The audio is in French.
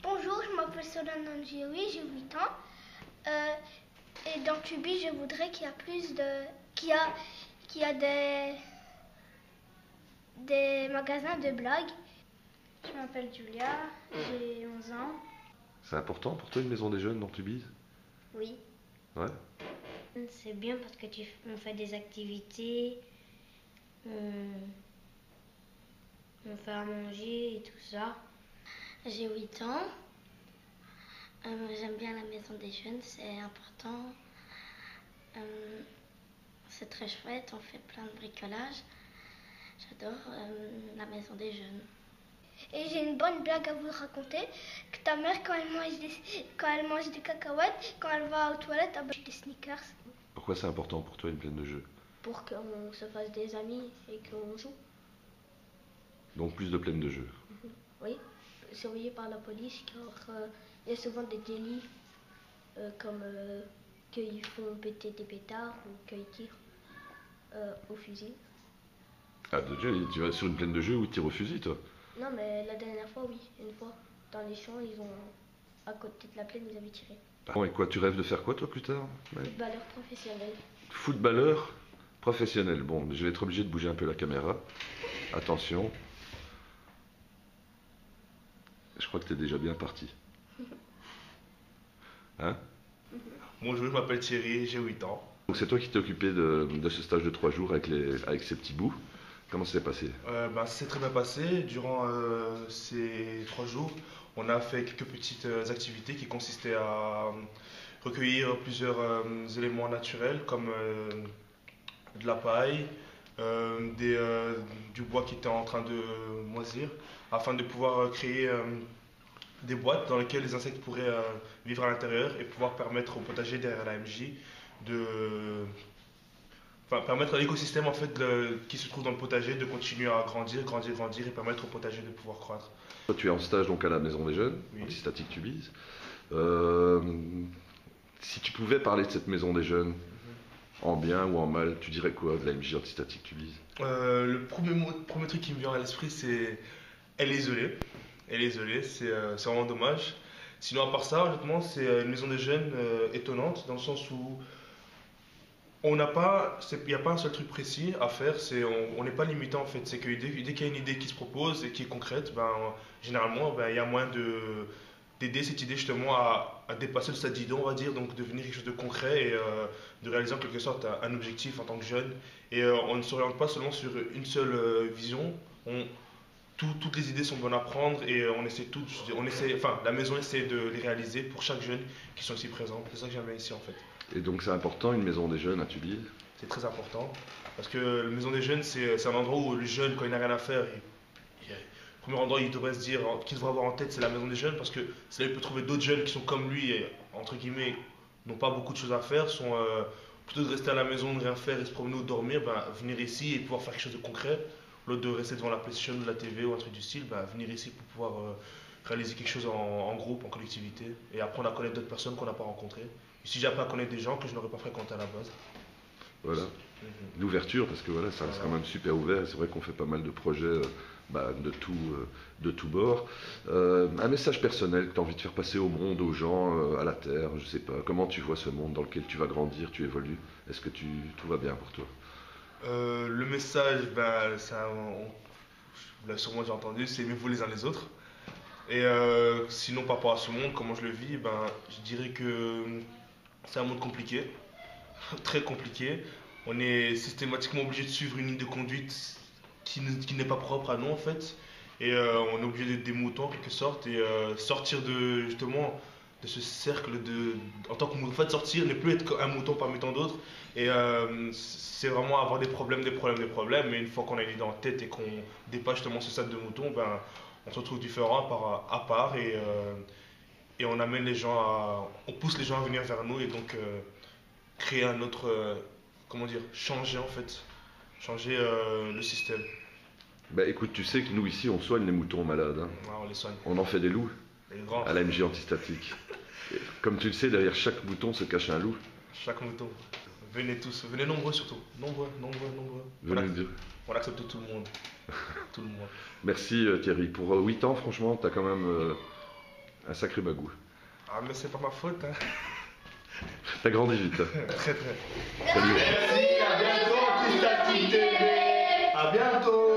Bonjour, je m'appelle Solène Angioui, j'ai 8 ans. Et dans Tubi, je voudrais qu'il y a plus de... qu'il y a des magasins de blagues. Je m'appelle Julia, j'ai 11 ans. C'est important pour toi une maison des jeunes dans Tubize? Oui. Ouais. C'est bien parce que on fait des activités, on fait à manger et tout ça. J'ai 8 ans. J'aime bien la maison des jeunes, c'est important. C'est très chouette, on fait plein de bricolage. J'adore la maison des jeunes. Et j'ai une bonne blague à vous raconter, que ta mère, quand elle mange des cacahuètes, quand elle va aux toilettes, elle mange des sneakers. Pourquoi c'est important pour toi une plaine de jeux? Pour qu'on se fasse des amis et qu'on joue. Donc plus de plaines de jeux. Oui, surveillé par la police car il y a souvent des délits comme qu'ils font péter des pétards ou qu'ils tirent au fusil. Ah, tu vas sur une plaine de jeux où tu tires au fusil, toi? Non, mais la dernière fois, oui, une fois. Dans les champs, à côté de la plaine, ils avaient tiré. Bon, et quoi, tu rêves de faire quoi, toi, plus tard? Ouais. Footballeur professionnel. Footballeur professionnel. Bon, je vais être obligé de bouger un peu la caméra. Attention. Je crois que tu es déjà bien parti. Hein? Bonjour, je m'appelle Thierry, j'ai 8 ans. Donc c'est toi qui t'es occupé de ce stage de 3 jours avec ces petits bouts. Comment ça s'est passé? Ça s'est très bien passé. Durant ces 3 jours, on a fait quelques petites activités qui consistaient à recueillir plusieurs éléments naturels comme de la paille, du bois qui était en train de moisir, afin de pouvoir créer des boîtes dans lesquelles les insectes pourraient vivre à l'intérieur et pouvoir permettre au potager derrière la MJ permettre à l'écosystème en fait qui se trouve dans le potager de continuer à grandir et permettre au potager de pouvoir croître. Toi, tu es en stage donc à la Maison des Jeunes, Oui. Antistatique Tubize. Si tu pouvais parler de cette Maison des Jeunes, en bien ou en mal, tu dirais quoi de la MJ Antistatique Tubize? Le premier truc qui me vient à l'esprit, c'est elle est isolée. Elle est isolée, c'est vraiment dommage. Sinon, à part ça, honnêtement, c'est une maison des jeunes étonnante, dans le sens où il n'y a pas un seul truc précis à faire, on n'est pas limité en fait. C'est que dès qu'il y a une idée qui se propose et qui est concrète, généralement, il y a moyen d'aider cette idée justement à dépasser le stade d'idée, on va dire, donc devenir quelque chose de concret et de réaliser en quelque sorte un objectif en tant que jeune. Et on ne s'oriente pas seulement sur une seule vision. Toutes les idées sont bonnes à prendre et la maison essaie de les réaliser pour chaque jeune qui sont ici présents. C'est ça que j'aime bien ici en fait. Et donc c'est important une Maison des Jeunes à Tubize? C'est très important parce que la maison des jeunes, c'est un endroit où le jeune, quand il n'a rien à faire, le premier endroit qu'il devrait se dire, qu'il devrait avoir en tête, c'est la maison des jeunes, parce que c'est là qu'il peut trouver d'autres jeunes qui sont comme lui et entre guillemets n'ont pas beaucoup de choses à faire, sont plutôt de rester à la maison, de rien faire et se promener ou dormir, venir ici et pouvoir faire quelque chose de concret. L'autre de rester devant la PlayStation ou la TV ou un truc du style, venir ici pour pouvoir réaliser quelque chose en groupe, en collectivité et apprendre à connaître d'autres personnes qu'on n'a pas rencontrées. Ici, j'apprends à connaître des gens que je n'aurais pas fréquentés à la base. Voilà. L'ouverture, parce que voilà, ça reste quand même super ouvert. C'est vrai qu'on fait pas mal de projets de tout bord. Un message personnel que tu as envie de faire passer au monde, aux gens, à la Terre, je sais pas. Comment tu vois ce monde dans lequel tu vas grandir, tu évolues? Est-ce que tout va bien pour toi? Le message, vous l'avez sûrement déjà entendu, c'est aimez-vous les uns les autres. Et sinon, par rapport à ce monde, comment je le vis, je dirais que c'est un monde compliqué, très compliqué. On est systématiquement obligé de suivre une ligne de conduite qui n'est pas propre à nous en fait. Et on est obligé d'être des moutons en quelque sorte et sortir justement de ce cercle en tant que mouton. En fait, sortir, ne plus être un mouton parmi tant d'autres. Et c'est vraiment avoir des problèmes. Mais une fois qu'on a une idée en tête et qu'on dépasse justement ce stade de mouton, on se retrouve différent à part et on amène les gens on pousse les gens à venir vers nous et donc créer un autre, changer en fait, changer le système. Bah écoute, tu sais que nous ici on soigne les moutons malades, hein. Ah, on les soigne. On en fait des loups Les grands, à la MJ antistatique. Et comme tu le sais, derrière chaque mouton se cache un loup. chaque mouton. Venez tous, venez nombreux surtout. Nombreux, nombreux, nombreux. Venez nous dire. On accepte tout le monde. Tout le monde. Merci Thierry. Pour 8 ans, franchement, t'as quand même un sacré bagou. Ah, mais c'est pas ma faute, hein. T'as grandi vite. Hein. Très, très. Salut. Merci, à bientôt, Antistatique TV. À bientôt.